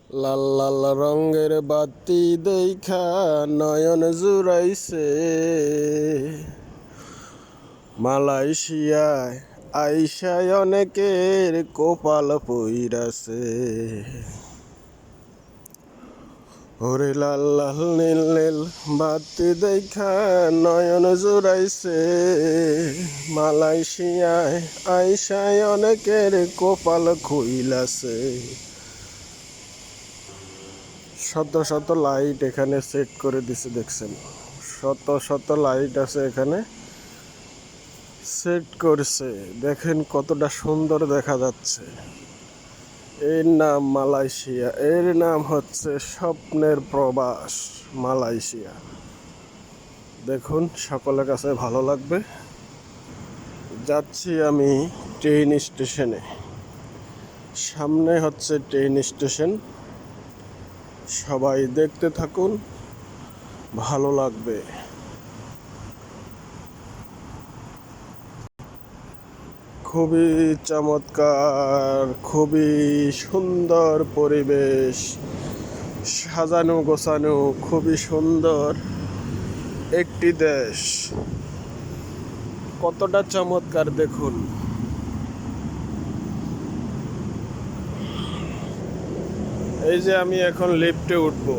লাল লাল রঙের বাতি দেখা নয়ন জুড়াইছে, মালয়েশিয়ায় আইসায় অনেকের কপাল পইরাছে। ওরে লাল লাল নীল নীল বাতি দেখা নয়ন জুড়াইছে, মালয়েশিয়ায় আইসায় অনেকের কপাল খুইলাছে। শত শত লাইট এখানে সেট করে দিছে, দেখছেন শত শত লাইট আছে এখানে সেট করছে। দেখেন কতটা সুন্দর দেখা যাচ্ছে। এর নাম মালয়েশিয়া, এর নাম হচ্ছে স্বপ্নের প্রবাস মালয়েশিয়া। দেখুন সকলের কাছে ভালো লাগবে। যাচ্ছি আমি ট্রেন স্টেশনে, সামনে হচ্ছে ট্রেন স্টেশন। সবাই দেখতে থাকুন, ভালো লাগবে। খুবই চমৎকার, খুবই সুন্দর পরিবেশ, সাজানো গোছানো, খুবই সুন্দর একটি দেশ। কতটা চমৎকার দেখুন। এই যে আমি এখন লিফটে উঠবো।